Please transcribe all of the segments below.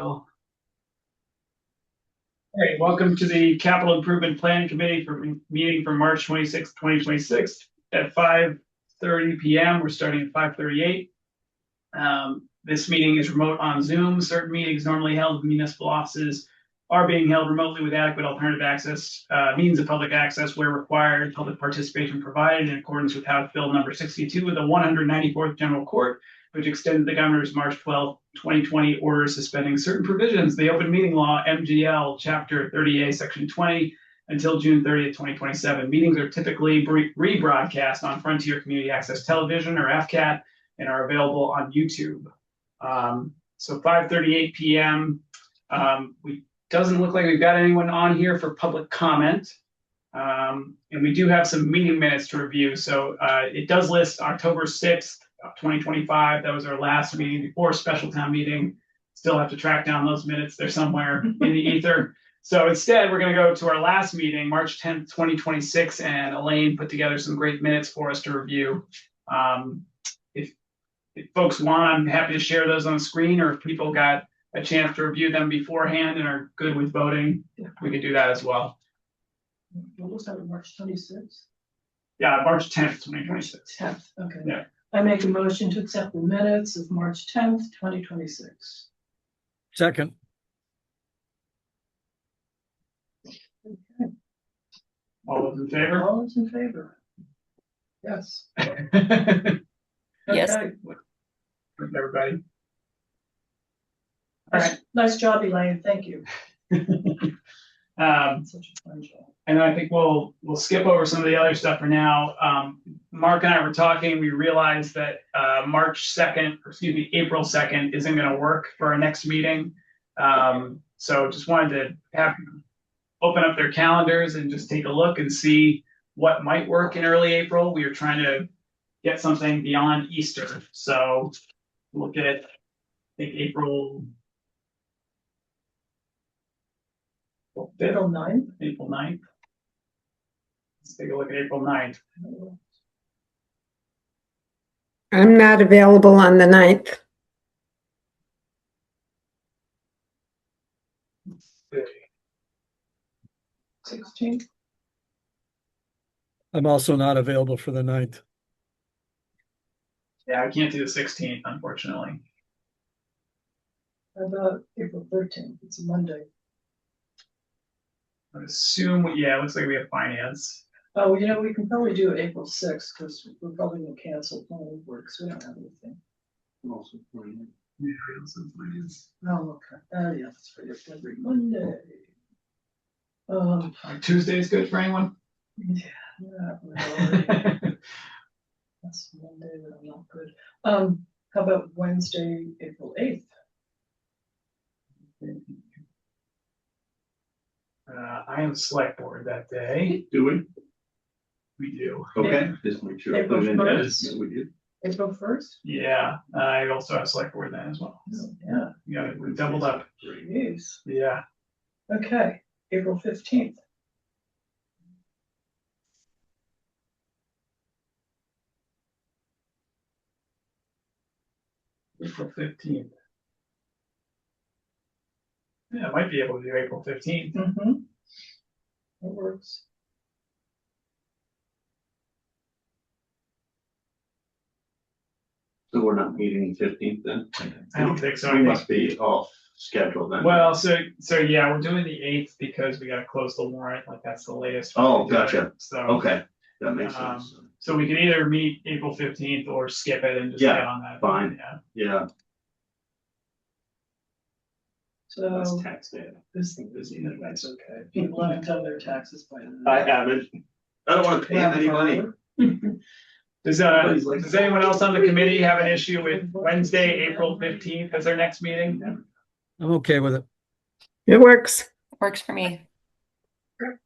All right, welcome to the Capital Improvement Plan Committee for meeting for March 26, 2026 at 5:30 p.m. We're starting at 5:38. This meeting is remote on Zoom. Certain meetings normally held in municipal offices are being held remotely with adequate alternative access, means of public access where required, public participation provided in accordance with House Bill number 62 of the 194th General Court, which extended the governor's March 12, 2020 order suspending certain provisions of the Open Meeting Law, MGL, Chapter 30A, Section 20, until June 30th, 2027. Meetings are typically rebroadcast on Frontier Community Access Television, or FCAT, and are available on YouTube. So 5:38 p.m. We doesn't look like we've got anyone on here for public comment. And we do have some meeting minutes to review. So it does list October 6th, 2025. That was our last meeting before special town meeting. Still have to track down those minutes. They're somewhere in the ether. So instead, we're going to go to our last meeting, March 10th, 2026, and Elaine put together some great minutes for us to review. If folks want, I'm happy to share those on the screen, or if people got a chance to review them beforehand and are good with voting, we can do that as well. What was that, March 26th? Yeah, March 10th, 2026. 10th, okay. Yeah. I make a motion to accept the minutes of March 10th, 2026. Second. Okay. All those in favor? All those in favor? Yes. Yes. Okay. Everybody. All right. Nice job, Elaine. Thank you. Such a fun job. And I think we'll skip over some of the other stuff for now. Mark and I were talking. We realized that April 2nd isn't going to work for our next meeting. So just wanted to have open up their calendars and just take a look and see what might work in early April. We are trying to get something beyond Easter. So look at, I think, April 9th. April 9th. Let's take a look at April 9th. I'm not available on the 9th. Let's see. 16th. I'm also not available for the 9th. Yeah, I can't do the 16th, unfortunately. How about April 13th? It's a Monday. I assume, yeah, it looks like we have finance. Oh, you know, we can probably do April 6th because we're probably going to cancel planning work, so we don't have anything. Also finance. Yeah, also finance. Oh, okay. Yeah, that's right. It's every Monday. Tuesday is good for anyone? Yeah, not really. That's Monday, but I'm not good. How about Wednesday, April 8th? I am select board that day. Do we? We do. Okay, just make sure. I April put it in 1st. there. Yeah, we do. April 1st? Yeah, I also have select board then as well. Yeah. Yeah, we doubled up. Jeez. Yeah. Okay, April 15th. April 15th. Yeah, I might be able to do April 15th. Mm-hmm. That works. So we're not meeting 15th then? I don't think so. We must be off schedule then. Well, so yeah, we're doing the 8th because we got to close the warrant. Like that's the latest. we Oh, can do it. gotcha. So Okay, that makes sense. So we can either meet April 15th or skip it and just Yeah, get on that. fine. Yeah. Yeah, So tax day. this thing is, that's okay. People haven't done their taxes by then. I haven't. I don't want to pay them any money. Does anyone else on the committee have an issue with Wednesday, April 15th as our next meeting? I'm okay with it. It works. Works for me. Good.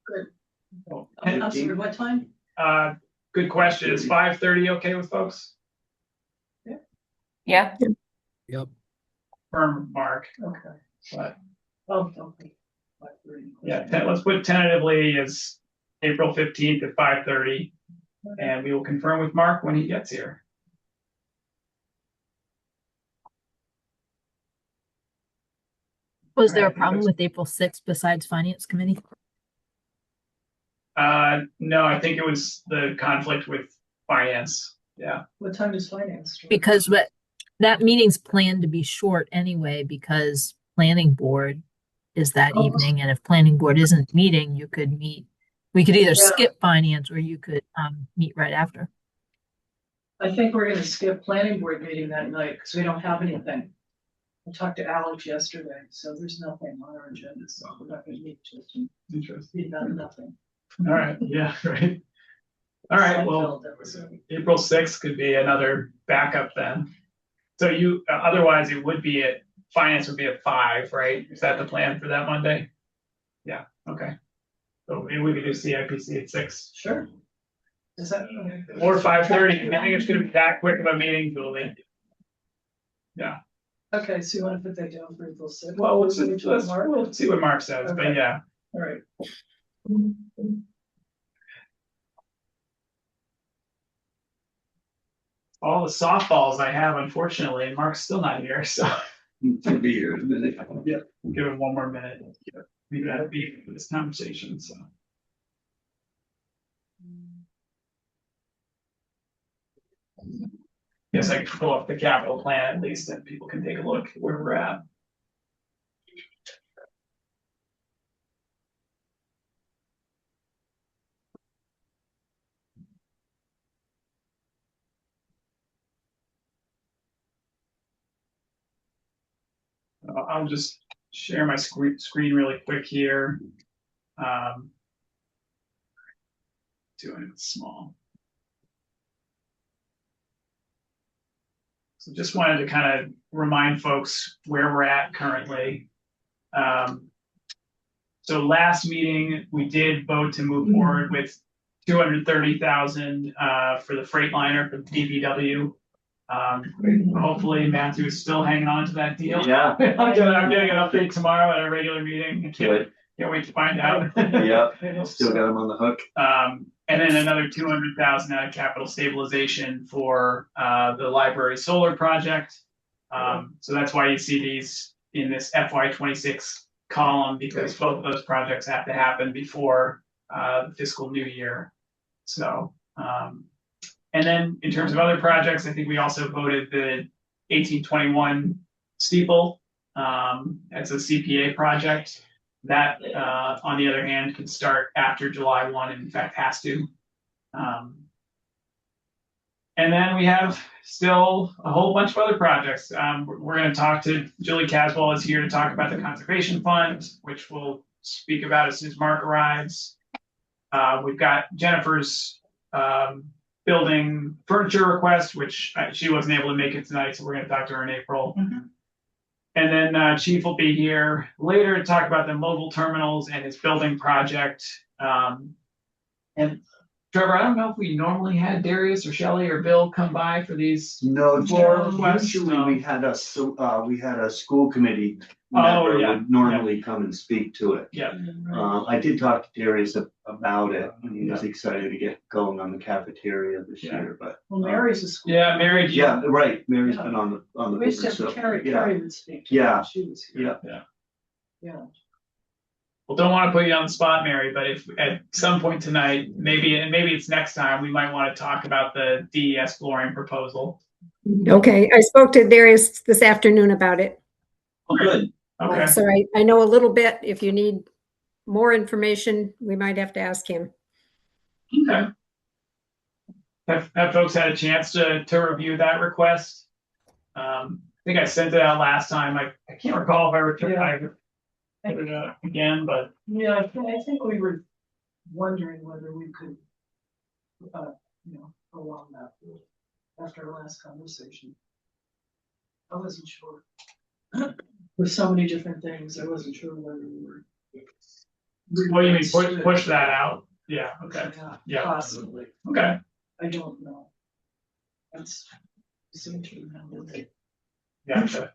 Oh, I'm sorry, what time? Good question. Is 5:30 okay with folks? Yeah. Yep. Firm mark, Okay. but Oh, okay. 5:30. yeah, let's put tentatively as April 15th at 5:30, and we will confirm with Mark when he gets here. Was there a Right, problem that's- with April 6th besides finance committee? No, I think it was the conflict with finance. Yeah. What time does finance start? Because that meeting's planned to be short anyway, because planning board is that Oh. evening, and if planning board isn't meeting, you could meet. We could either Yeah. skip finance or you could meet right after. I think we're gonna skip planning board meeting that night, because we don't have anything. I talked to Alex yesterday, so there's nothing on our agenda, so we're not gonna meet just, Interesting. be done nothing. All right. Yeah. Right. All right. Well, Seinfeld episode. April 6th could be another backup then. So you, otherwise it would be finance would be at 5, right? Is that the plan for that Monday? Yeah, okay. So maybe we could do CIPC at 6 Sure. Is that? or 5:30. I think it's gonna be that quick of a meeting, Julie. Yeah, Okay, so you wanna put that down for April 6th? well, We'll see what Mark- we'll see what Mark says, but Okay. yeah. All right. All the softballs I have, unfortunately, and Mark's still not here, so Could be here in a minute. give him one more minute. Maybe that'll be for this conversation, so. Guess I could pull up the capital plan at least, and people can take a look at where we're at. I'll just share my screen really quick here. Doing it small. So just wanted to kind of remind folks where we're at currently. So last meeting, we did vote to move forward with 230,000 for the Freightliner for the DPW. Hopefully Matthew is still hanging on to that deal. Yeah, I'm getting an update tomorrow at our regular meeting. good. Can't wait to find out. Yeah, still got him on the hook. And then another 200,000 out of capital stabilization for the library solar project. So that's why you see these in this FY26 column, because both of those projects have to happen before the fiscal new year. So, and then in terms of other projects, I think we also voted the 1821 steeple as a CPA project. That, on the other hand, can start after July 1, and in fact has to. And then we have still a whole bunch of other projects. We're going to talk to Julie Caswell is here to talk about the conservation fund, which we'll speak about as soon as Mark arrives. We've got Jennifer's building furniture request, which she wasn't able to make it tonight, so we're going to talk to her in April. And then Chief will be here later to talk about the mobile terminals and his building project. And Trevor, I don't know if we normally had Darius or Shelley or Bill come by for these. No, Floor requests, usually we had a school committee Oh, member yeah, would normally come and speak to it. Yeah, I did talk to Darius about it, and he was excited to get going on the cafeteria this Yeah. year, but. Well, Mary's a school. yeah, Mary. Yeah, right, Mary's been on the. We used to board, so, have Carrie, yeah. Carrie would speak. Yeah. She was here. Yeah. Yeah. Well, don't want to put you on the spot, Mary, but if at some point tonight, maybe it's next time, we might want to talk about the DES flooring proposal. Okay, I spoke to Darius this afternoon about it. Oh, good. Okay. So I know a little bit. If you need more information, we might have to ask him. Okay. Have folks had a chance to review that request? I think I sent it out last time. I can't recall if I returned. Yeah. I put it out again, but Yeah, I think we were wondering whether we could, prolong that after our last conversation. I wasn't sure. With so many different things, I wasn't sure whether we were. what do you mean push that out? Yeah. Okay. Yeah. Possibly. Okay. I don't know. That's. Seem to handle it. Yeah. Okay.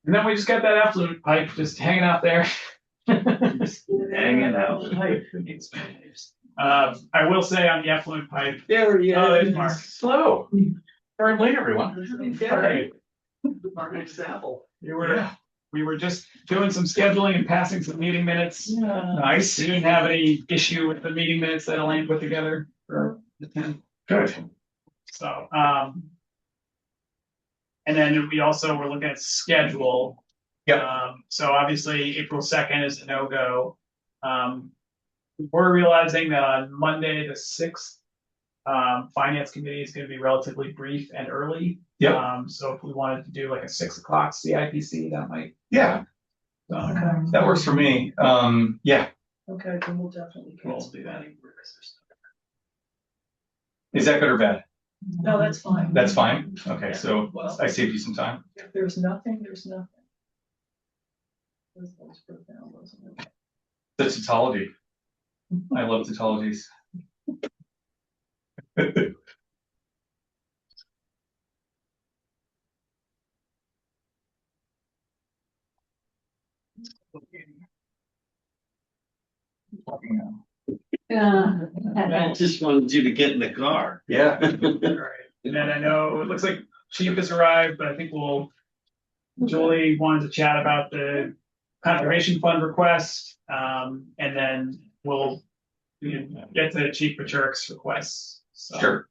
And then we just got that effluent pipe just hanging out there. Hanging out. I will say on the effluent pipe. There he is. Oh, there's Mark. Hello. Very late, everyone. All right. Mark example. You were we were just doing some scheduling and passing some meeting minutes. Nice. We didn't have any issue with the meeting minutes that Elaine put together for the 10th. Good. So, and then we also were looking at schedule. Yep. So obviously April 2nd is a no-go. We're realizing that on Monday, the 6th, finance committee is going to be relatively brief and early. Yep. So if we wanted to do like a 6 o'clock CIPC, that might. Yeah, Okay, that works for me. Yeah, okay, then we'll definitely We'll cancel do that. planning board, 'cause there's is that good or bad? no, that's fine. That's fine. Okay, so Well, I saved you some time. if there's nothing, there's nothing. That was profound, wasn't it? The tautology. I love tautologies. I just wanted you to get in the car. Yeah. All right. And then I know it looks like Chief has arrived, but I think Julie wanted to chat about the conservation fund request. And then we can get to Chief Paturik's requests. So, Sure.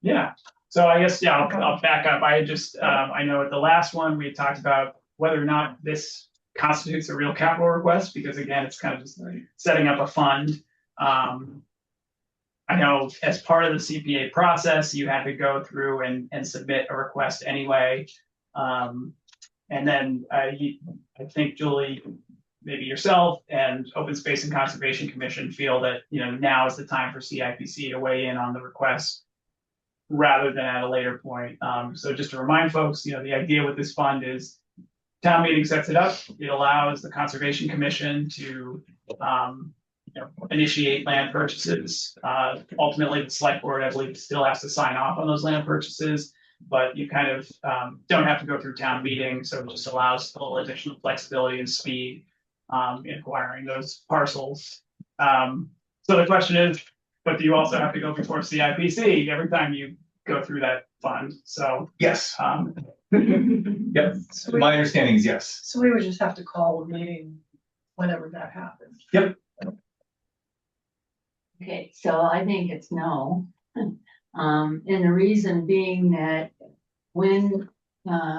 Yeah. So I guess, yeah, I'll back up. I know at the last one, we talked about whether or not this constitutes a real capital request, because again, it's kind of just setting up a fund. I know as part of the CPA process, you had to go through and submit a request anyway. And then I think Julie, maybe yourself and Open Space and Conservation Commission feel that, now is the time for CIPC to weigh in on the request rather than at a later point. So just to remind folks, the idea with this fund is town meeting sets it up. It allows the Conservation Commission to initiate land purchases. Ultimately, the select board, I believe, still has to sign off on those land purchases, but you kind of don't have to go through town meeting. So it just allows a little additional flexibility and speed in acquiring those parcels. So the question is, but do you also have to go before CIPC every time you go through that fund? So Yes. Yep. So we- My understanding is yes. So we would just have to call a meeting whenever that happens. Yep. Okay, so I think it's no. And the reason being that when,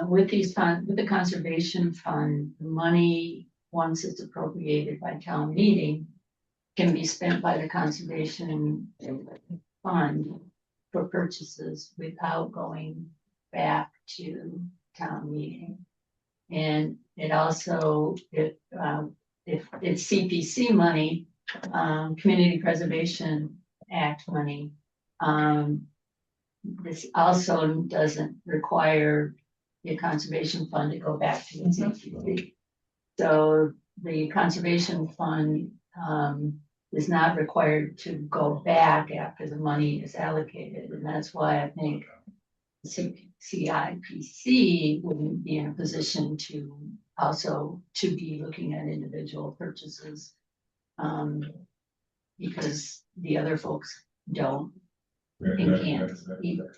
with the conservation fund, the money, once it's appropriated by town meeting, can be spent by the conservation fund for purchases without going back to town meeting. And it also, if it's CPC money, Community Preservation Act money, this also doesn't require the conservation fund to go back to the CPC. So the conservation fund is not required to go back after the money is allocated, and that's why I think CIPC wouldn't be in a position to also to be looking at individual purchases. Because the other folks don't and can't either.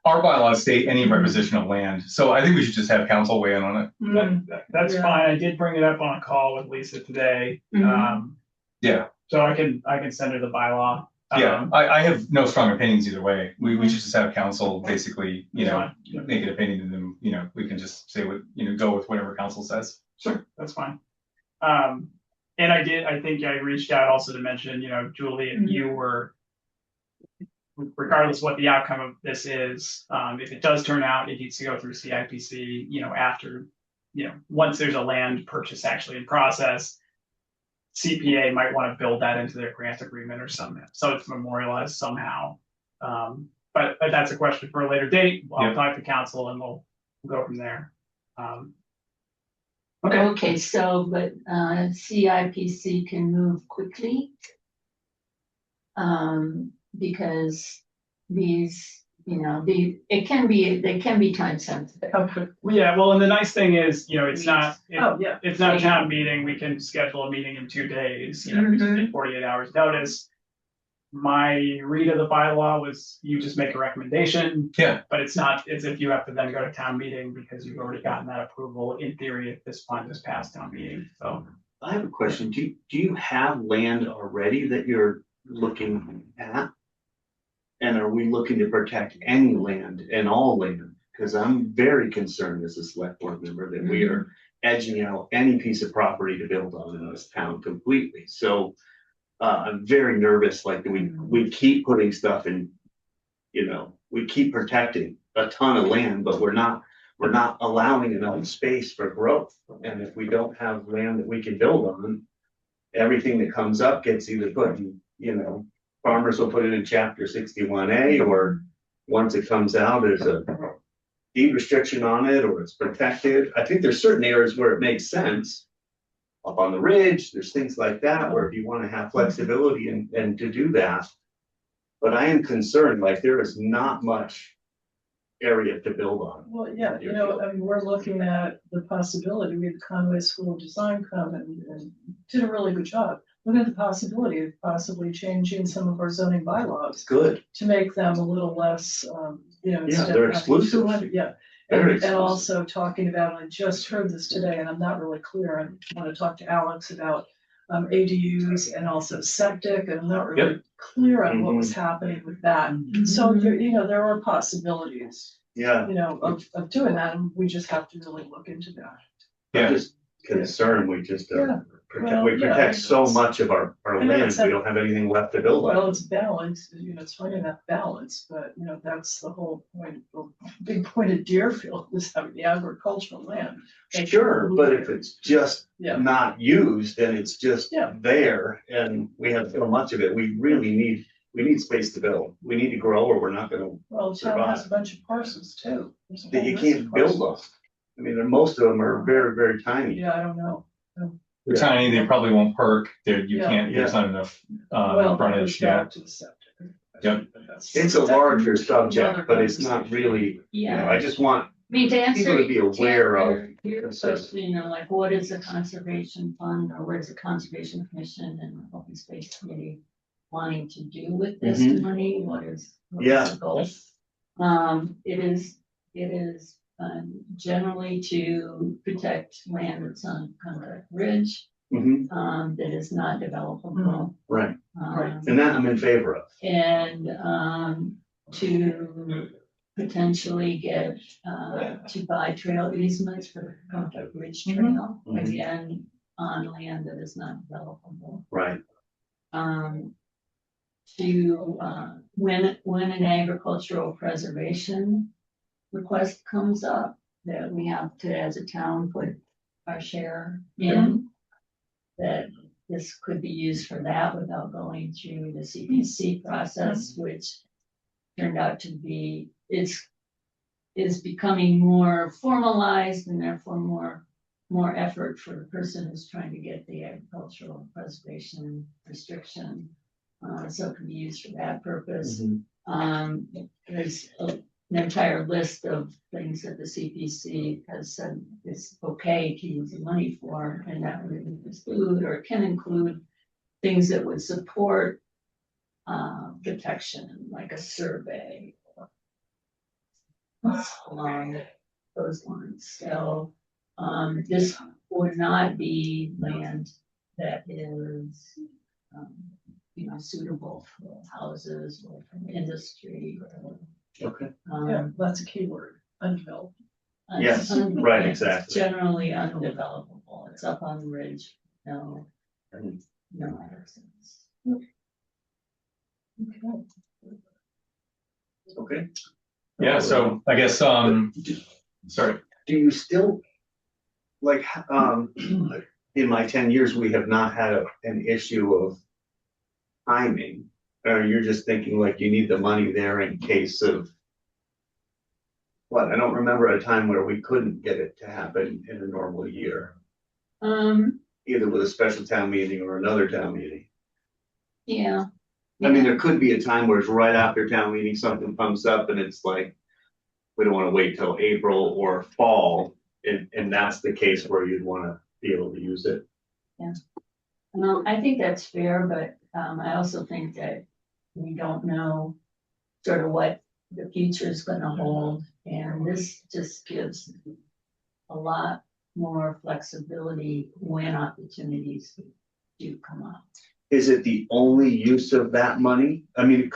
Our bylaws state any requisition of land, so I think we should just have council weigh in on it. That's Yeah. fine. I did bring it up on a call with Lisa today. Yeah, So I can send her the bylaw. yeah. I have no strong opinions either way. We should just have council basically, make an opinion, and then, we can just say what, go with whatever council says. Sure, that's fine. And I think I reached out also to mention, Julie, if you were, regardless what the outcome of this is, if it does turn out, it needs to go through CIPC, after, once there's a land purchase actually in process, CPA might want to build that into their grant agreement or something, so it's memorialized somehow. But that's a question for a later date. I'll talk to council and we'll go from there. Okay, so, but CIPC can move quickly. Because these, they can be time sensitive. Yeah, well, and the nice thing is, it's not, Oh, yeah. it's not a town meeting. We can schedule a meeting in 2 days, just in 48 hours notice. my read of the bylaw was you just make a recommendation. Yeah. But it's not as if you have to then go to town meeting because you've already gotten that approval in theory if this fund is past town meeting, so. I have a question. Do you have land already that you're looking at? And are we looking to protect any land and all land? Because I'm very concerned as a select board member that we are edging out any piece of property to build on in this town completely. So I'm very nervous, like we keep putting stuff in, you know, we keep protecting a ton of land, but we're not allowing enough space for growth. And if we don't have land that we can build on, everything that comes up gets either put in, you know, farmers will put it in chapter 61A, or once it comes out, there's a deed restriction on it, or it's protected. I think there's certain areas where it makes sense. Up on the ridge, there's things like that where if you want to have flexibility and to do that. But I am concerned, like there is not much area to build on. Well, yeah, you know, I mean, we're looking at the possibility, we had Conway School of Design come and did a really good job. Look at the possibility of possibly changing some of our zoning bylaws Good. to make them a little less, you know. Yeah, instead they're of having exclusive. 200, yeah. Very And exclusive. also talking about, I just heard this today and I'm not really clear. I want to talk to Alex about ADUs and also septic, and I'm not really clear on what was happening with that. So, you know, there are possibilities, Yeah, you know, of doing that, and we just have to really look into that. I'm just concerned, we just Yeah. Well, we yeah, protect so it's- much of our I know land, it's we a- don't have anything left to build Well, on. it's balance, you know, it's finding that balance, but, you know, that's the whole point, the big point of Deerfield was having the agricultural land. Sure, but if it's just Yeah. not used and it's just Yeah. there and we have so much of it, we need space to build. We need to grow or we're not gonna, Well, the town has a bunch of parcels too. There's a that whole you list of can't build on. parcels. I mean, most of them are very, very tiny. Yeah, I don't know. They're tiny, they probably won't perk, there, you Yeah. can't, there's not enough, Well, that goes frontage back yet. to the septic. Yep. It's a larger That's subject, another but it's not conversation. really, you know, Yeah, I just want, I mean, to answer. people to be aware of Your concerns. question, you know, like what is a conservation fund or what is a conservation commission and open space committee wanting to do with this Mhm. money? What is Yeah. the goal? It is generally to protect land that's on Concord Ridge, Mhm, that is not developable. right, Um, and that I'm in favor of. and to potentially get to buy trail easements for the Concord Ridge Trail, Mhm. again, on land that is not developable. Right, When an agricultural preservation request comes up, that we have to, as a town, put our share in. That this could be used for that without going through the CPC process, which turned out to be, is becoming more formalized and therefore more effort for the person who's trying to get the agricultural preservation restriction. So it can be used for that purpose. Mhm. There's an entire list of things that the CPC has said is okay to use the money for, and that would include or can include things that would support protection, like a survey or along those lines. So this would not be land that is suitable for houses or for industry or okay, Yeah, that's a key word, undeveloped. Yes, un- right, it's exactly. Generally undevelopable. It's up on the ridge. No Mhm. access. Okay. Okay. Yeah, so I guess, sorry, Do you still, like, in my 10 years, we have not had an issue of timing? Or you're just thinking like you need the money there in case of what? I don't remember a time where we couldn't get it to happen in a normal year, either with a special town meeting or another town meeting. Yeah. I mean, there could be a time where it's right after town meeting, something comes up and it's like, we don't wanna wait till April or fall, and that's the case where you'd wanna be able to use it. I think that's fair, but I also think that We don't know sort of what the future is gonna hold, and this just gives a lot more flexibility when opportunities do come up. Is it the only use of that money? I mean,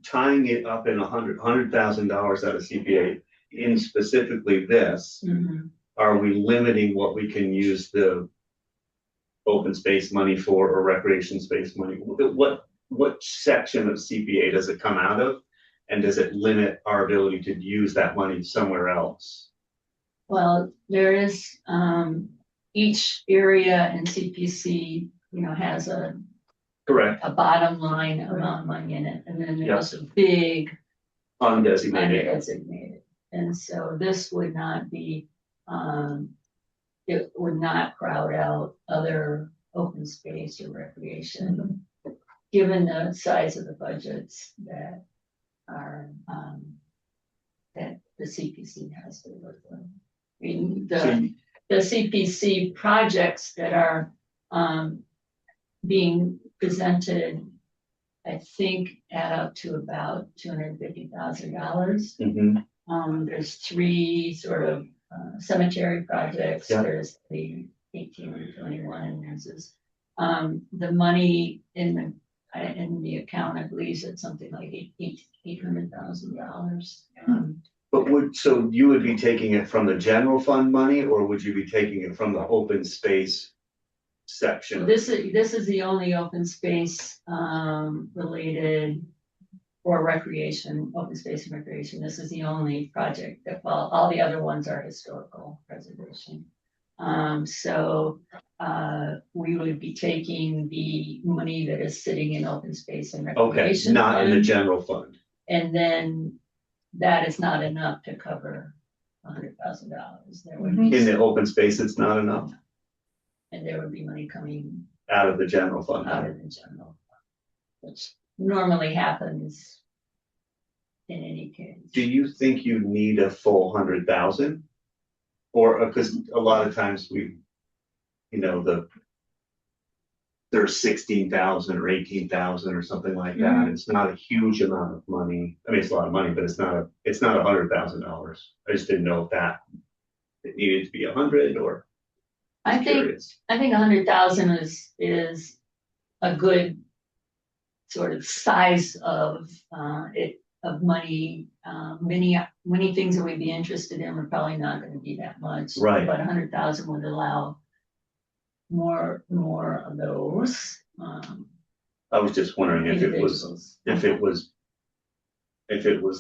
tying it up in $100,000 out of CPA in specifically this, are we limiting what we can use the open space money for or recreation space money? What section of CPA does it come out of? And does it limit our ability to use that money somewhere else? Well, there is, each area in CPC, has Correct. a bottom line amount of money in it, and then there's a big Undesignated. undesignated. And so this would not be, it would not crowd out other open space or recreation, given the size of the budgets that are, that the CPC has to work with. I mean, the CPC projects that are, being presented, I think add up to about $250,000. There's 3 sort of cemetery projects. Yeah. There's the 18 and 21, and there's this. The money in the account, I believe, is something like $800,000. But so you would be taking it from the general fund money, or would you be taking it from the open space section? This is the only open space related or recreation, open space and recreation. This is the only project that all the other ones are historical preservation. So we would be taking the money that is sitting in open space and recreation. Okay, not in the fund, general fund. and then that is not enough to cover $100,000. There would be In the open space, it's not enough and there would be money coming out of the general fund. out of the general fund, which normally happens in any case. Do you think you need a full 100,000? Or, because a lot of times there's 16,000 or 18,000 or something like that. It's not a huge amount of money. I mean, it's a lot of money, but it's not $100,000. I just didn't know if it needed to be 100 or. I think 100,000 is a good sort of size of money. Many things that we'd be interested in are probably not going to be that much. Right. But 100,000 would allow more of those. I was just wondering if it was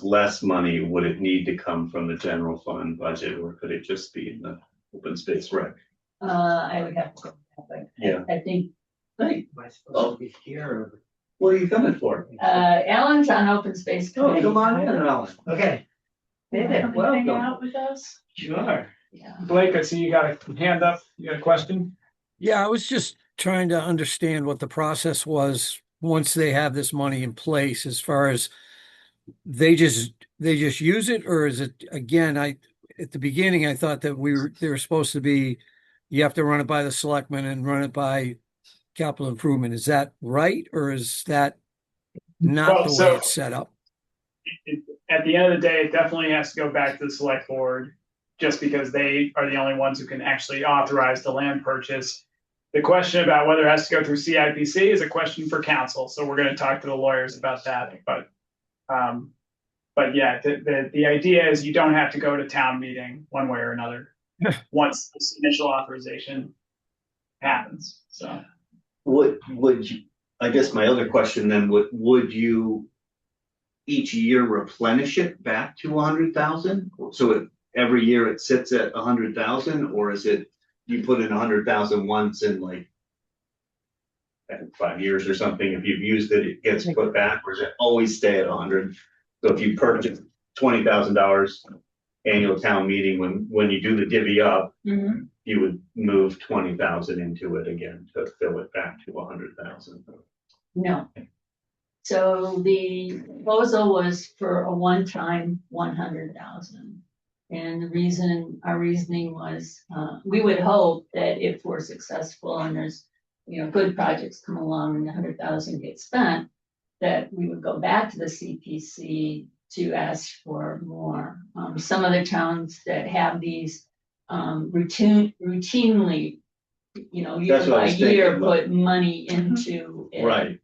less money, would it need to come from the general fund budget, or could it just be in the open space rec? I would have to go back, but Yeah. I think Hey, what are you coming for? Alan's on open space Oh, committee. come on in, Alan. Okay. Hang welcome. out with us? Sure. Yeah. Blake, I see you got a hand up. You got a question? Yeah, I was just trying to understand what the process was once they have this money in place, as far as they just use it, or is it, again, at the beginning, I thought that they were supposed to be, you have to run it by the selectmen and run it by capital improvement. Is that right? Or is that not the way it's set up? At the end of the day, it definitely has to go back to the select board, just because they are the only ones who can actually authorize the land purchase. The question about whether it has to go through CIPC is a question for council, so we're going to talk to the lawyers about that. But yeah, the idea is you don't have to go to town meeting one way or another once this initial authorization happens. So Would you, I guess my other question then, would you each year replenish it back to 100,000? So every year it sits at 100,000, or is it you put in 100,000 once in like 5 years or something? If you've used it, it gets put back, or does it always stay at 100? So if you purchase $20,000 annual town meeting, when you do the divvy up, you would move 20,000 into it again to fill it back to 100,000. No. So the proposal was for a one-time 100,000. And our reasoning was, we would hope that if we're successful and there's, good projects come along and the 100,000 gets spent, that we would go back to the CPC to ask for more. Some other towns that have these routinely, you know, year That's what I by was year, thinking, put money into it. Right.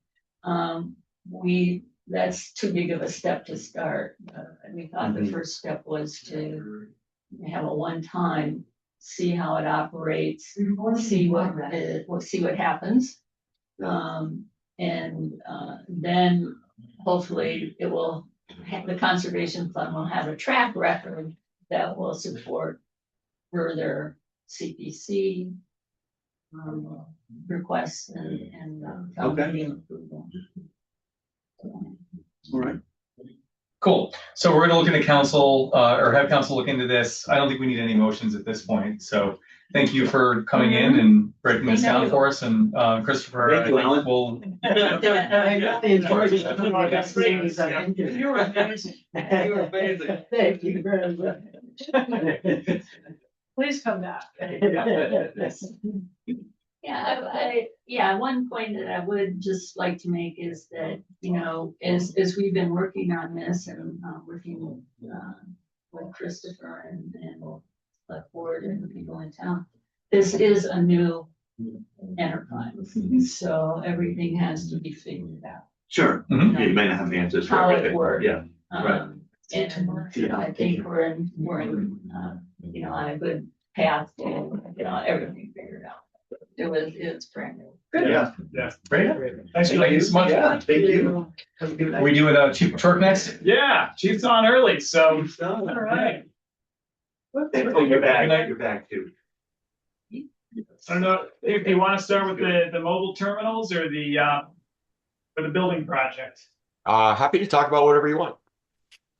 That's too big of a step to start. And we thought the Mhm. first step was to have a one-time, see how it operates, see what happens. Then hopefully it will, the conservation fund will have a track record that will support further CPC requests and town Okay. meeting approval. All right. Cool. So we're gonna look into council, or have council look into this. I don't think we need any motions at this point. So thank you for coming in and breaking this down for us. And Christopher, Thank you, I think Alan. we'll. I really enjoyed it. You were amazing. You were amazing. Thank you very much. Please come back. Yeah, one point that I would just like to make is that, you know, as we've been working on this and working with Christopher and the board and the people in town, this is a new enterprise, so everything has to be figured out. Sure. Mhm. Yeah, you might not have the answers for How it everything. works. Yeah. Right. And I think we're in, you know, on a good path to, you know, everything figured out. It's brand new. Yeah. Yeah. Great. Thank you so much. Yeah, thank you. We doing Chief Patrick next? Yeah, Chief's on early, so. All right. Oh, you're back. You're back too. I don't know if you want to start with the mobile terminals or the building project. Happy to talk about whatever you want.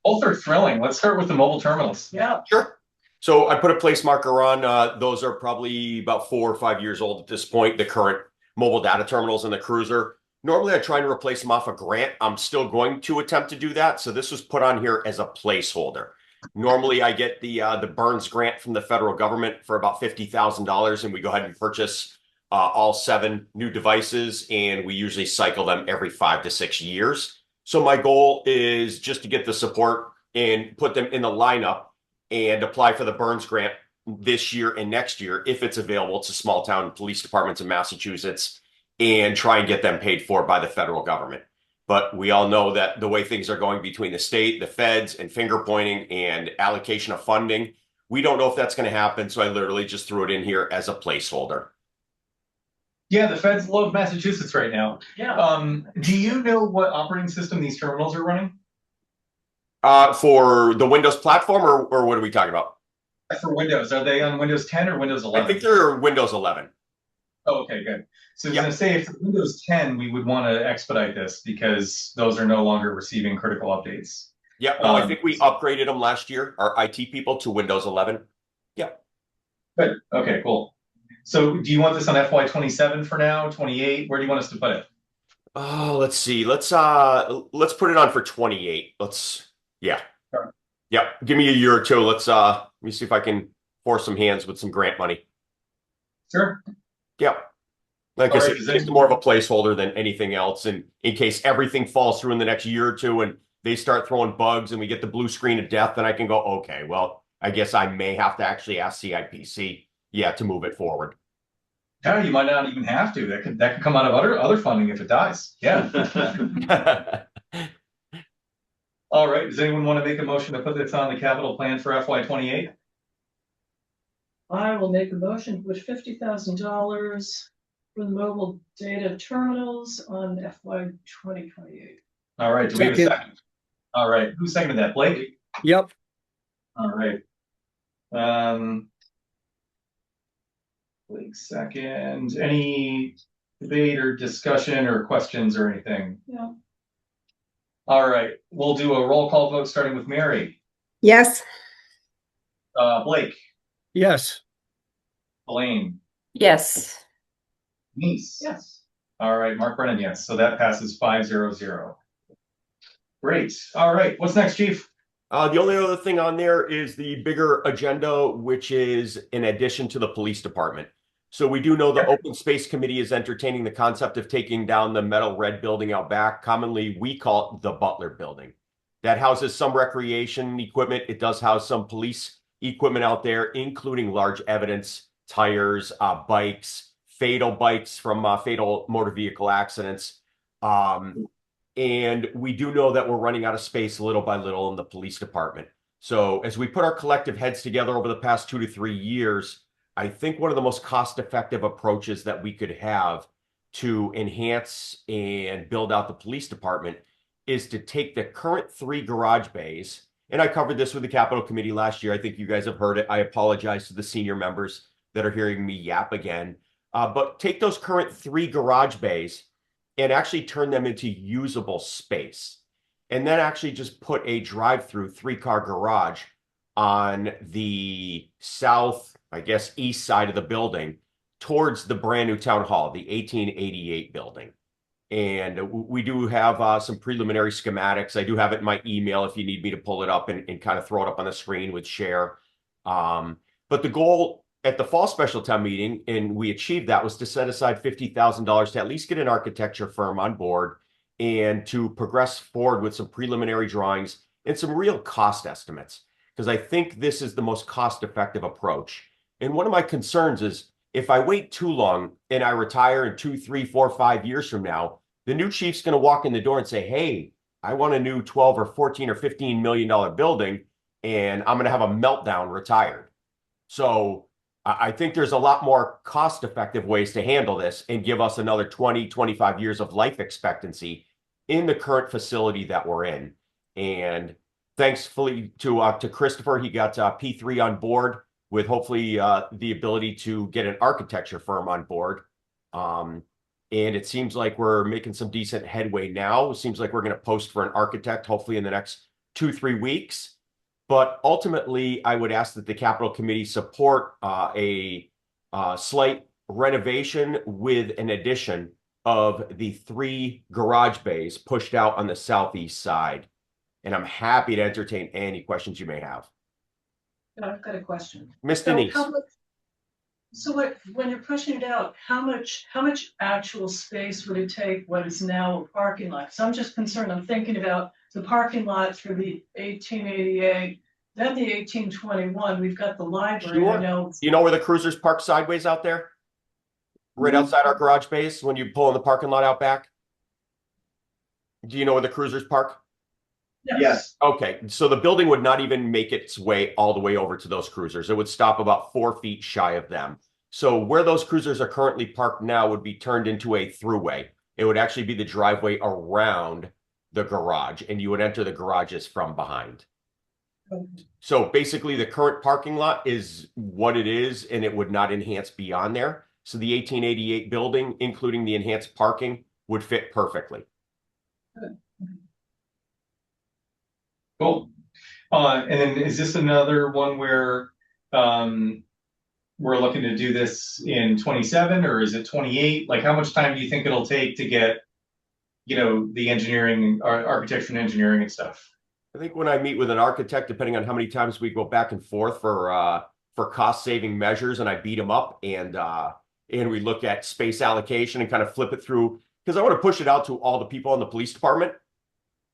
Both are thrilling. Let's start with the mobile terminals. Yeah. Sure. So I put a place marker on. Those are probably about 4 or 5 years old at this point, the current mobile data terminals in the cruiser. Normally I try to replace them off a grant. I'm still going to attempt to do that. So this was put on here as a placeholder. Normally I get the Burns grant from the federal government for about $50,000, and we go ahead and purchase all 7 new devices, and we usually cycle them every 5 to 6 years. So my goal is just to get the support and put them in the lineup and apply for the Burns grant this year and next year if it's available to small town police departments in Massachusetts, and try and get them paid for by the federal government. But we all know that the way things are going between the state, the feds, and finger pointing and allocation of funding, we don't know if that's going to happen. So I literally just threw it in here as a placeholder. Yeah, the feds love Massachusetts right now. Yeah. Do you know what operating system these terminals are running? For the Windows platform, or what are we talking about? For Windows, are they on Windows 10 or Windows 11? I think they're Windows 11. Oh, okay, good. So I was going to say, if for Windows 10, we would want to expedite this because those are no longer receiving critical updates. Yeah, no, I think we upgraded them last year, our IT people, to Windows 11. Yeah. Good. Okay, cool. So do you want this on FY27 for now, 28? Where do you want us to put it? Oh, let's see. Let's put it on for 28. Yeah. Sure. Yeah. Give me a year or two. Let me see if I can force some hands with some grant money. Sure. Yeah. Like I All said, right, it's more of a placeholder than anything else. And in case everything falls through in the next year or two and they start throwing bugs and we get the blue screen of death, then I can go, okay, well, I guess I may have to actually ask CIPC, to move it forward. Yeah, you might not even have to. That could come out of other funding if it dies. Yeah. All right. Does anyone want to make a motion to put this on the capital plan for FY28? I will make a motion to put $50,000 for the mobile data terminals on FY 2028. All right. Do we have a Second. second? All right. Who seconded that? Blake? Yep. All right. Blake second. Any debate or discussion or questions or anything? Yeah. All right. We'll do a roll call vote starting with Mary. Yes. Blake. Yes. Elaine. Yes. Denise. Yes. All right. Mark Brennan, yes. So that passes 5-0-0. Great. All right. What's next, Chief? The only other thing on there is the bigger agenda, which is in addition to the police department. So we do know the Open Space Committee is entertaining the concept of taking down the metal red building out back. Commonly, we call it the Butler Building. That houses some recreation equipment. It does house some police equipment out there, including large evidence, tires, bikes, fatal bikes from fatal motor vehicle accidents. And we do know that we're running out of space little by little in the police department. So as we put our collective heads together over the past 2 to 3 years, I think one of the most cost-effective approaches that we could have to enhance and build out the police department is to take the current 3 garage bays, and I covered this with the Capital Committee last year. I think you guys have heard it. I apologize to the senior members that are hearing me yap again. But take those current 3 garage bays and actually turn them into usable space. And then actually just put a drive-through 3-car garage on the south, I guess, east side of the building towards the brand new town hall, the 1888 building. And we do have some preliminary schematics. I do have it in my email if you need me to pull it up and kind of throw it up on the screen with share. But the goal at the fall special town meeting, and we achieved that, was to set aside $50,000 to at least get an architecture firm on board and to progress forward with some preliminary drawings and some real cost estimates. Because I think this is the most cost-effective approach. And one of my concerns is if I wait too long and I retire in 2, 3, 4, 5 years from now, the new chief's going to walk in the door and say, hey, I want a new 12 or 14 or $15 million building, and I'm going to have a meltdown retired. So I think there's a lot more cost-effective ways to handle this and give us another 20, 25 years of life expectancy in the current facility that we're in. And thankfully to Christopher, he got P3 on board with hopefully the ability to get an architecture firm on board. And it seems like we're making some decent headway now. It seems like we're going to post for an architect hopefully in the next 2-3 weeks. But ultimately, I would ask that the Capital Committee support a slight renovation with an addition of the 3 garage bays pushed out on the southeast side. And I'm happy to entertain any questions you may have. I've got a question. Miss Denise. When you're pushing it out, how much actual space would it take what is now a parking lot? So I'm just concerned, I'm thinking about the parking lot for the 1888, then the 1821, we've got the library. Sure. I know. You know where the cruisers park sideways out there? Right outside our garage base when you pull in the parking lot out back? Do you know where the cruisers park? Yes. Okay, so the building would not even make its way all the way over to those cruisers. It would stop about 4 feet shy of them. So where those cruisers are currently parked now would be turned into a throughway. It would actually be the driveway around the garage, and you would enter the garages from behind. So basically the current parking lot is what it is, and it would not enhance beyond there. So the 1888 building, including the enhanced parking, would fit perfectly. Cool. And then is this another one where we're looking to do this in 27 or is it 28? Like how much time do you think it'll take to get, the engineering, architecture and engineering and stuff? I think when I meet with an architect, depending on how many times we go back and forth for cost saving measures, and I beat them up and we look at space allocation and kind of flip it through, because I want to push it out to all the people in the police department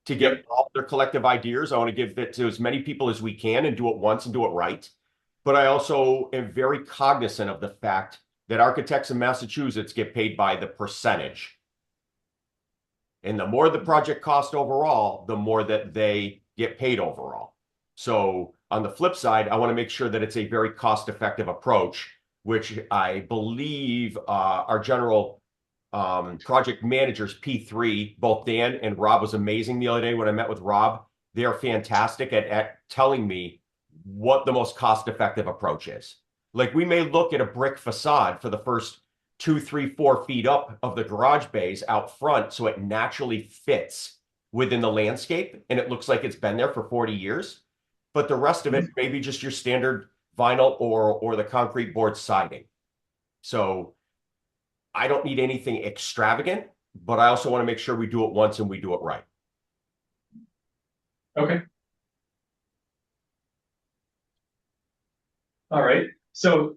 to get all their collective ideas. I want to give it to as many people as we can and do it once and do it right. But I also am very cognizant of the fact that architects in Massachusetts get paid by the percentage. And the more the project costs overall, the more that they get paid overall. So on the flip side, I want to make sure that it's a very cost-effective approach, which I believe our general project managers, P3, both Dan and Rob, was amazing the other day when I met with Rob. They're fantastic at telling me what the most cost-effective approach is. Like we may look at a brick facade for the first 2, 3, 4 feet up of the garage bays out front so it naturally fits within the landscape and it looks like it's been there for 40 years. But the rest of it may be just your standard vinyl or the concrete board siding. So I don't need anything extravagant, but I also want to make sure we do it once and we do it right. Okay. All right. So,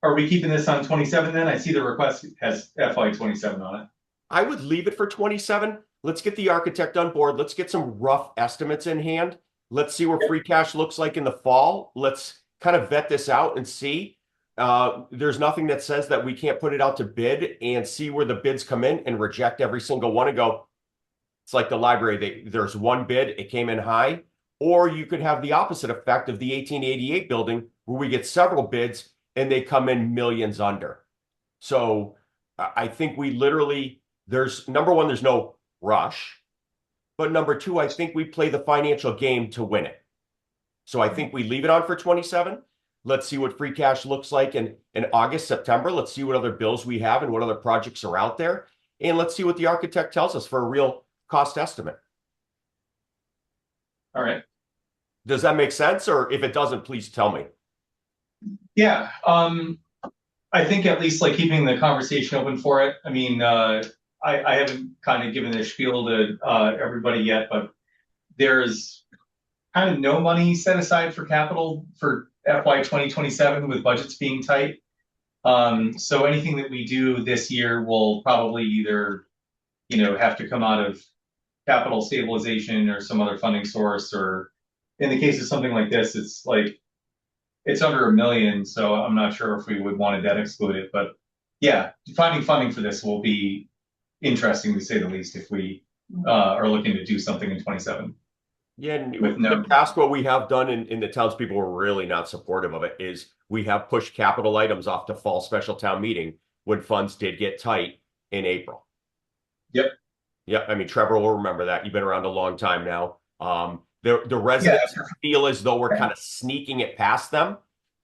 are we keeping this on 27 then? I see the request has FY 27 on it. I would leave it for 27. Let's get the architect on board. Let's get some rough estimates in hand. Let's see what free cash looks like in the fall. Let's kind of vet this out and see. There's nothing that says that we can't put it out to bid and see where the bids come in and reject every single one and go, it's like the library. There's one bid, it came in high. Or you could have the opposite effect of the 1888 building where we get several bids and they come in millions under. So I think we literally, there's number one, there's no rush. But number two, I think we play the financial game to win it. So I think we leave it on for 27. Let's see what free cash looks like in August, September. Let's see what other bills we have and what other projects are out there. And let's see what the architect tells us for a real cost estimate. All right. Does that make sense? Or if it doesn't, please tell me. Yeah. I think at least like keeping the conversation open for it. I mean, I haven't kind of given the spiel to everybody yet, but there's kind of no money set aside for capital for FY 2027 with budgets being tight. So anything that we do this year will probably either, have to come out of capital stabilization or some other funding source, or in the case of something like this, it's under $1 million. So I'm not sure if we would want to debt exclude it, but yeah, finding funding for this will be interesting to say the least if we are looking to do something in 27. Yeah, and in the past, what we have done in the townspeople were really not supportive of it is we have pushed capital items off to fall special town meeting when funds did get tight in April. Yep. Yeah, I mean, Trevor will remember that. You've been around a long time now. The residents feel as though we're kind of sneaking it past them,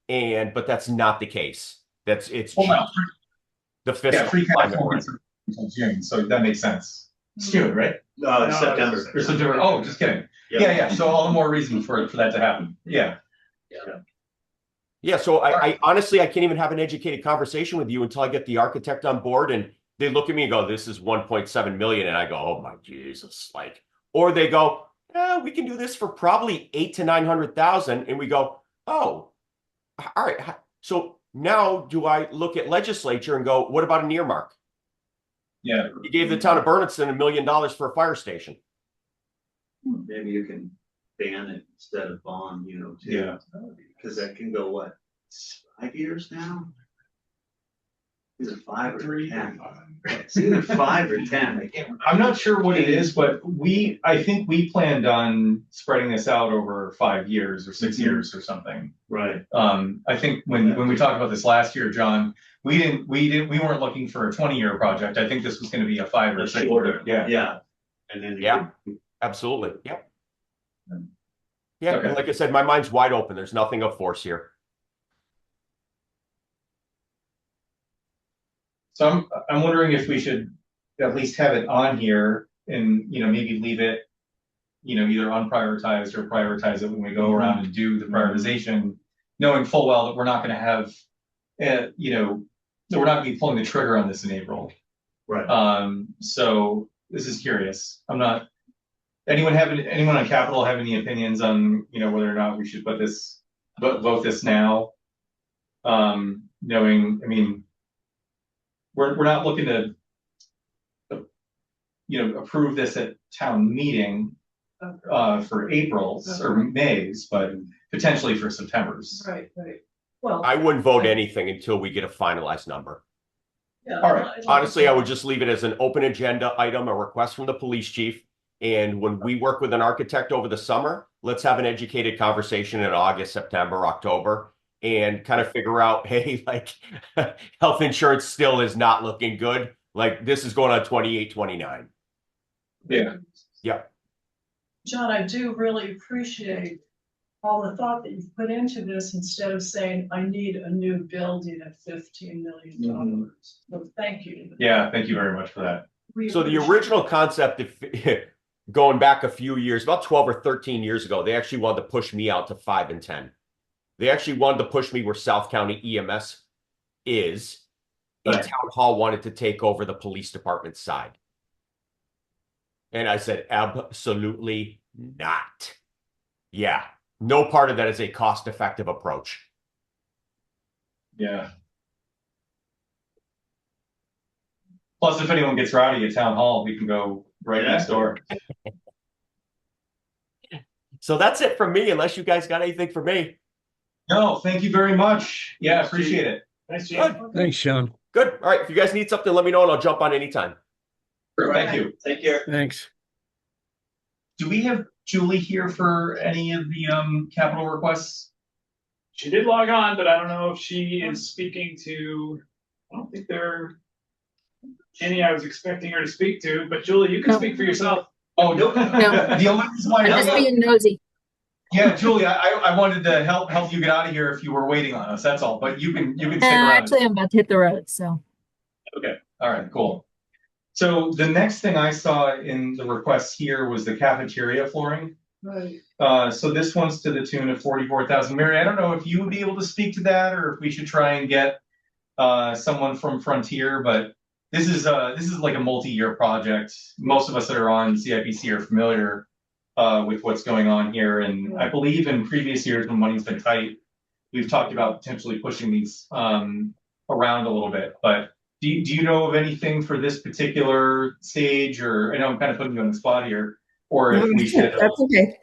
but that's not the case. It's the fiscal free cash climate. until June, so that makes sense. It's June, right? No, it's September. Or September. Oh, just kidding. Yeah. So all the more reason for that to happen. Yeah. Yeah. So I honestly, I can't even have an educated conversation with you until I get the architect on board and they look at me and go, this is 1.7 million. And I go, oh my Jesus. Or they go, we can do this for probably 800,000 to 900,000. And we go, oh, all right. So now do I look at legislature and go, what about an earmark? Yeah. You gave the town of Berniston $1 million for a fire station. Maybe you can ban it instead of bond, too. Yeah. Because that can go, what, 5 years now? Either 5 or 10. It's either 5 or 10. I can't remember. I'm not sure what it is, but I think we planned on spreading this out over 5 years or 6 years or something. Right. I think when we talked about this last year, John, we weren't looking for a 20-year project. I think this was going to be a 5 or 6 year. Yeah. And then Absolutely. Yep. Yeah. Okay. And like I said, my mind's wide open. There's nothing of force here. So I'm wondering if we should at least have it on here and, maybe leave it, either unprioritized or prioritize it when we go around and do the prioritization, knowing full well that we're not going to have, that we're not going to be pulling the trigger on this in April. Right. So this is curious. Anyone on capital have any opinions on, whether or not we should vote this now? Knowing, we're not looking to, approve this at town meeting for April's or May's, but potentially for September's. Right. Well, I wouldn't vote anything until we get a finalized number. yeah, all right. Honestly, I would just leave it as an open agenda item, a request from the police chief. And when we work with an architect over the summer, let's have an educated conversation in August, September, October, and kind of figure out, hey, health insurance still is not looking good. This is going on 28, 29. Yeah. Yeah. John, I do really appreciate all the thought that you've put into this instead of saying, I need a new building at $15 million. So thank you. Yeah, thank you very much for that. So the original concept, going back a few years, about 12 or 13 years ago, they actually wanted to push me out to 5 and 10. They actually wanted to push me where South County EMS is, and Right. Town Hall wanted to take over the police department side. And I said, absolutely not. Yeah, no part of that is a cost-effective approach. Yeah. Plus, if anyone gets rowdy at town hall, we can go right next door. So that's it from me, unless you guys got anything for me. No, thank you very much. Yeah, appreciate it. Thanks, Jim. Good. Thanks, Sean. Good. All right. If you guys need something, let me know and I'll jump on anytime. Thank you. Take care. Thanks. Do we have Julie here for any of the capital requests? She did log on, but I don't know if she is speaking to, I don't think there are any I was expecting her to speak to, but Julie, you can No. speak for yourself. Oh, no. No. The only reason why I I'm know just that- being nosy. Yeah, Julie, I wanted to help you get out of here if you were waiting on us. That's all. But you can stick around. Actually, I'm about to hit the road, so. All right, cool. So the next thing I saw in the request here was the cafeteria flooring. Right. So this one's to the tune of 44,000. Mary, I don't know if you would be able to speak to that, or if we should try and get someone from Frontier. But this is like a multi-year project. Most of us that are on CIPC are familiar with what's going on here, and I believe in previous years when money's been tight, we've talked about potentially pushing these around a little bit. But do you know of anything for this particular stage, or I know I'm kind of putting you on the spot here, or if we should? That's okay.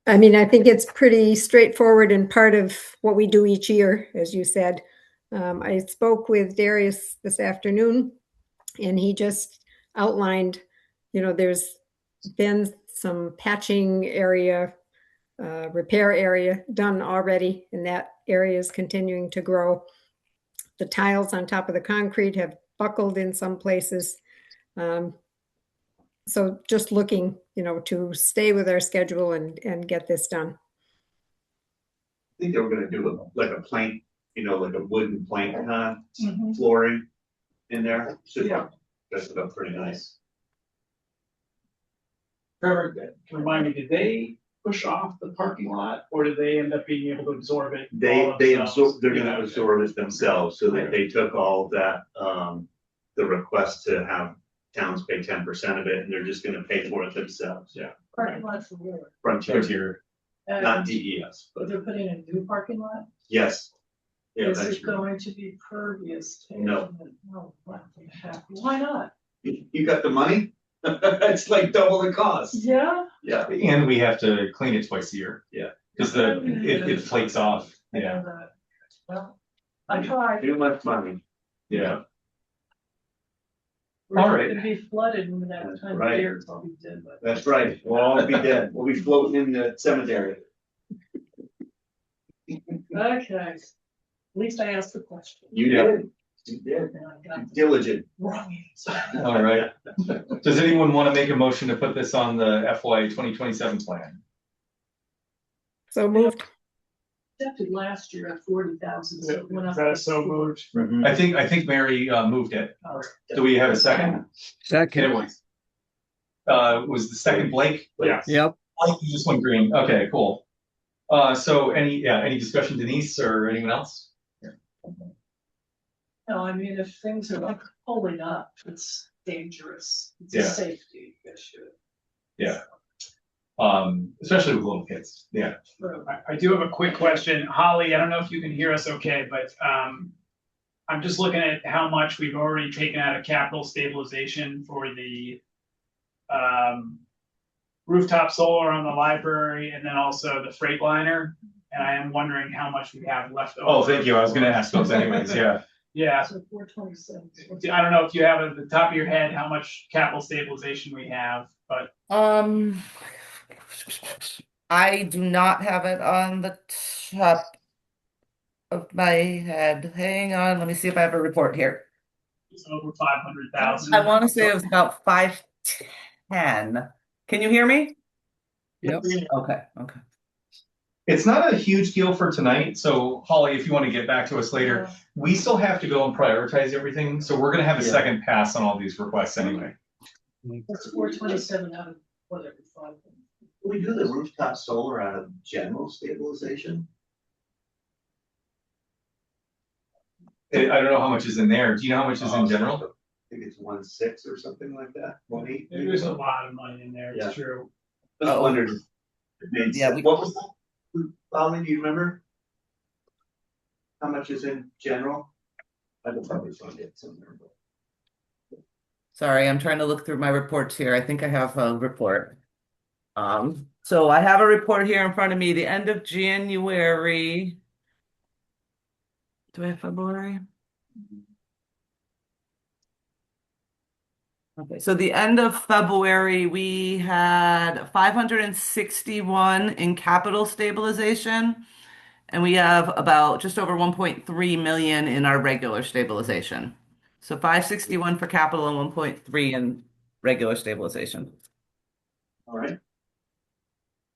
I mean, I think it's pretty straightforward and part of what we do each year, as you said. I spoke with Darius this afternoon, and he just outlined, there's been some patching area, repair area done already, and that area is continuing to grow. The tiles on top of the concrete have buckled in some places. So just looking, to stay with our schedule and get this done. I think they were gonna do like a plank, like a wooden plank Mhm. flooring in there. Should Yeah. dress it up pretty nice. Trevor, can remind me, did they push off the parking lot or did they end up being able to absorb it? They all themselves? they're gonna absorb it themselves, so that they took all of that, the request to have towns pay 10% of it, and they're just gonna pay for it themselves. Yeah. Parking lot for where? Frontier, not And DES, but but they're putting in a new parking lot? yes. Yeah, Is that's it going to be pervious? to No. pavement? No, what the heck? Why not? you got the money? It's like double the cost. Yeah. Yeah. And we have to clean it twice a year. Yeah. Because it flakes off. I Yeah. know that. Well, I tried. Too much money. Yeah. We're All right. gonna be flooded in that time of Right. year, it's all we did, but. That's right. We'll all be dead. We'll be floating in the cemetery. Okay, at least I asked the question. You Yeah. did. You did. And I got the Diligent. wrong answer. All right. Does anyone want to make a motion to put this on the FY 2027 plan? So moved. Accepted last year at 40,000, so it went up. That's so moved. I think Mary moved it. Do we have a second? Second. It was. Was the second Blake? Yeah. Yep. Blake, you just went green. Okay, cool. So any discussion, Denise or anyone else? No, I mean, if things are like holding up, it's dangerous. It's a Yeah. safety issue. Yeah. Especially with little kids. Yeah. True. I do have a quick question. Holly, I don't know if you can hear us okay, but I'm just looking at how much we've already taken out of capital stabilization for the rooftop solar on the library and then also the Freightliner. And I am wondering how much we have left over. Oh, thank you. I was going to ask those anyways. Yeah. Yeah, So 427. I don't know if you have at the top of your head how much capital stabilization we have, but I do not have it on the top of my head. Hang on, let me see if I have a report here. it's over 500,000. I want to say it was about 510. Can you hear me? Yep. Okay, okay. It's not a huge deal for tonight. So Holly, if you want to get back to us later, we still have to go and prioritize everything. So we're going to have a Yeah. second pass on all these requests anyway. That's 427 out of whatever, 5. We do the rooftop solar out of general stabilization. I don't know how much is in there. Do you know how much is in general? I think it's 1.6 or something like that, 1.8. There's a lot of money in there, Yeah. it's true. Just wondered. if it made Yeah, sense. What was that? Holly, do you remember? How much is in general? I could probably find it somewhere. Sorry, I'm trying to look through my reports here. I think I have a report. So I have a report here in front of me, the end of January. Do I have February? Okay, so the end of February, we had 561 in capital stabilization, and we have about just over 1.3 million in our regular stabilization. So 561 for capital and 1.3 in regular stabilization. All right.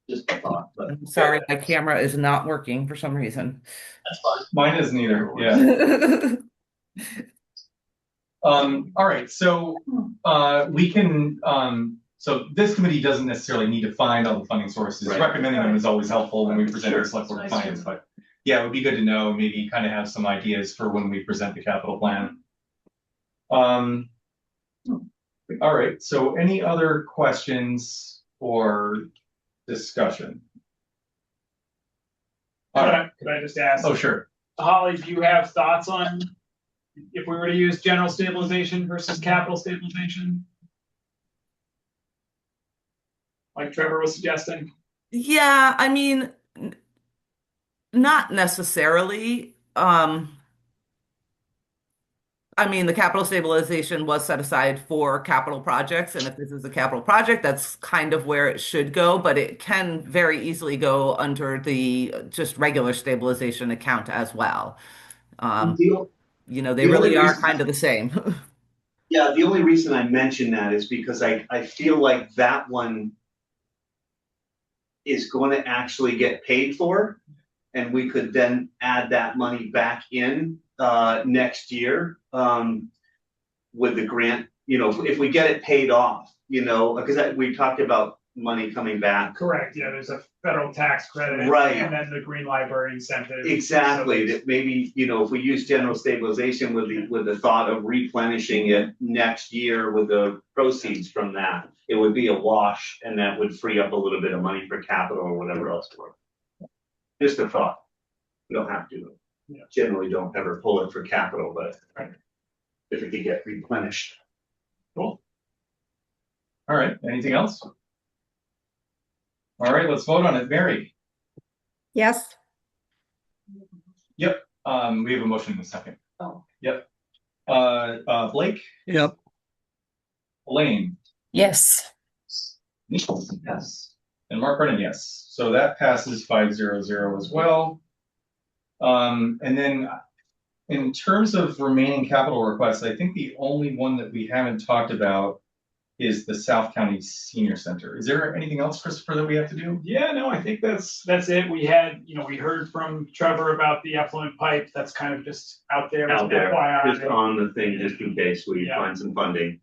Just a thought, but I'm sorry, my camera is not working for some reason. that's fine. Mine isn't either, yeah. All right, so we can so this committee doesn't necessarily need to find all the funding sources. Right. Recommending them is always helpful when we present Sure. our select board Nice plans, to- but yeah, it would be good to know, maybe kind of have some ideas for when we present the capital plan. All right, so any other questions or discussion? Could I just ask? Oh, sure. Holly, do you have thoughts on if we were to use general stabilization versus capital stabilization? Like Trevor was suggesting? Yeah, I mean, not necessarily. I mean, the capital stabilization was set aside for capital projects, and if this is a capital project, that's kind of where it should go, but it can very easily go under the just regular stabilization account as well. The They the really only are reason- kind of the same. Yeah, the only reason I mention that is because I feel like that one is going to actually get paid for, and we could then add that money back in next year with the grant, if we get it paid off, because we talked about money coming back. Correct, yeah, there's a federal tax credit. Right. And then the Green Library incentive. Exactly, that maybe, if we use general stabilization with the thought of replenishing it next year with the proceeds from that, it would be a wash, and that would free up a little bit of money for capital or whatever else for it. Just a thought. We don't have to. Yeah. Generally don't ever pull it for capital, but if it could get replenished. Cool. All right, anything else? All right, let's vote on it. Mary? Yes, Yep, we have a motion in a second. Oh. Yep. Blake? Yep. Elaine? Yes. Nichols? Yes. And Mark Brennan, yes. So that passes 5-0-0 as well. And then in terms of remaining capital requests, I think the only one that we haven't talked about is the South County Senior Center. Is there anything else, Christopher, that we have to do? Yeah, no, I think that's it. We had, we heard from Trevor about the effluent pipe. That's kind of just out there. as Out there, FYI. just on the thing, just in case we Yeah. find some funding.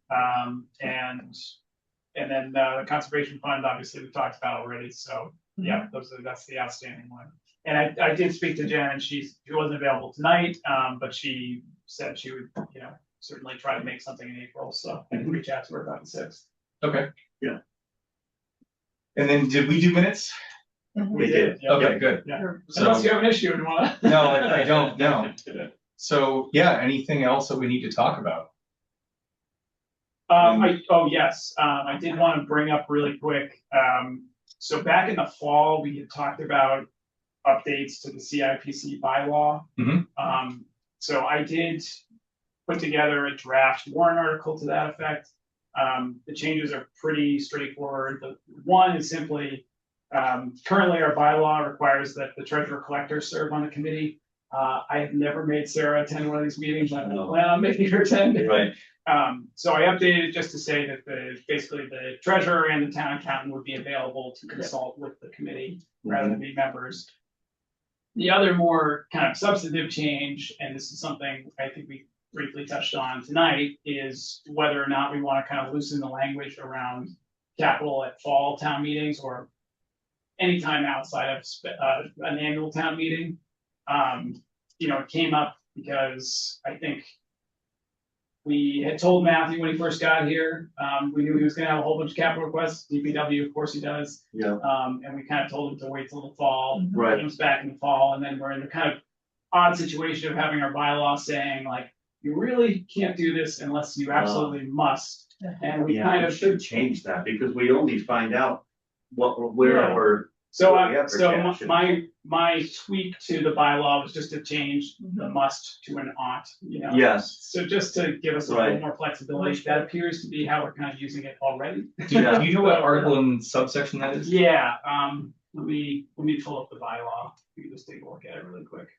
And then the conservation fund, obviously we talked about already. So yeah, that's the outstanding one. And I did speak to Jen, and she wasn't available tonight, but she said she would, certainly try to make something in April. So I can reach out to her about the 6th. Okay. Yeah. And then did we do minutes? We did. Yeah. Okay, good. Yeah. So- Unless you have an issue and you wanna. No, I don't, no. So, yeah, anything else that we need to talk about? Yes, I did want to bring up really quick. So back in the fall, we had talked about updates to the CIPC bylaw. Mhm. So I did put together a draft warrant article to that effect. The changes are pretty straightforward. The one is simply, currently our bylaw requires that the treasurer collector serve on the committee. I have never made Sarah attend one of these meetings. I don't plan on making her attend. Right. So I updated it just to say that basically the treasurer and the town accountant would be available to consult with the committee rather than be members. The other more kind of substantive change, and this is something I think we briefly touched on tonight, is whether or not we want to kind of loosen the language around capital at fall town meetings or anytime outside of an annual town meeting. It came up because I think we had told Matthew when he first got here, we knew he was gonna have a whole bunch of capital requests, DPW, of course he does. Yeah. And we kind of told him to wait till the fall. Right. He comes back in the fall, and then we're in the kind of odd situation of having our bylaw saying like, you really can't do this unless you absolutely must. And we Yeah, kind we of should change that because we only find out where Yeah. our. So, we have so protection. my tweak to the bylaw was just to change the must to an ought, you know? Yes, So just to give us a little Right. more flexibility, that appears to be how we're kind of using it already. Do you know what article and subsection that is? Yeah, let me pull up the bylaw. We can just take a look at it really quick.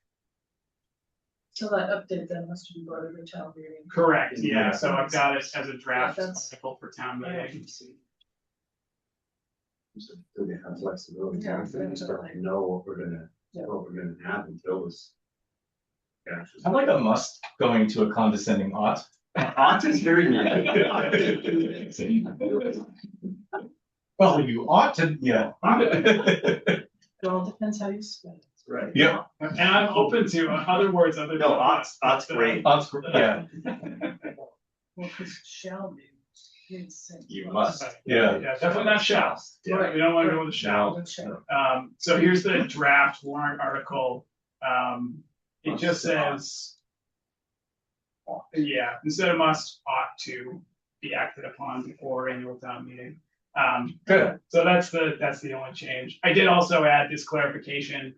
So that update then must be brought to the town meeting. Correct, yeah, Yeah. so I've got it as a draft Yeah, that's- article for town meeting. so they have flexibility. Yeah, We just don't know what we're gonna have until this. I like a must going to a condescending ought. Ought is very nice. Well, you ought to, yeah. It all depends how you spend it. Right. Yep. And I'm open to other words other than. No, ought's great. Ought's, yeah, Well, because shall be. You must. Yeah. Yeah, definitely not shall. Yeah. We don't want to go with shall. So here's the draft warrant article. It just says. Yeah, instead of must, ought to be acted upon before annual town meeting. good. So that's the only change. I did also add this clarification.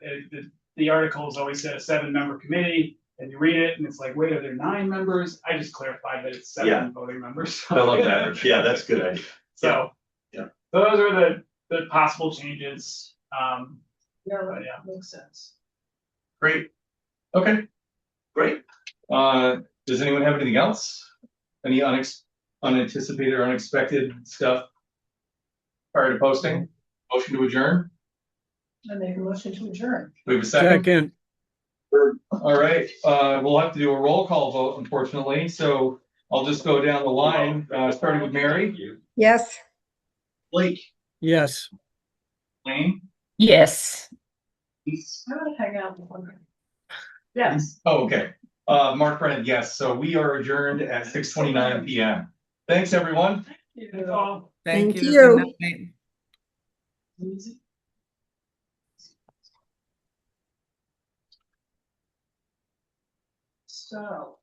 The articles always said a 7-member committee, and you read it and it's like, wait, are there 9 members? I just clarified that it's 7 Yeah. voting members. I love that. Yeah, that's a good idea. So. Yeah. Those are the possible changes. Yeah, But that yeah. makes sense. Great. Okay. Great. Does anyone have anything else? Any unanticipated or unexpected stuff prior to posting? Motion to adjourn? I make a motion to adjourn. We have a second? Second, All right, we'll have to do a roll call vote, unfortunately, so I'll just go down the line, starting with Mary, Yes. Blake, yes. Lane. Yes. I'm gonna hang out with one. Yes. Oh, okay. Mark Brennan, yes, so we are adjourned at 6:29 PM. Thanks, everyone. That's all. Thank Good you. night. Easy. So.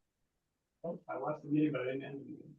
Oh, I left the meeting, but I didn't end the meeting.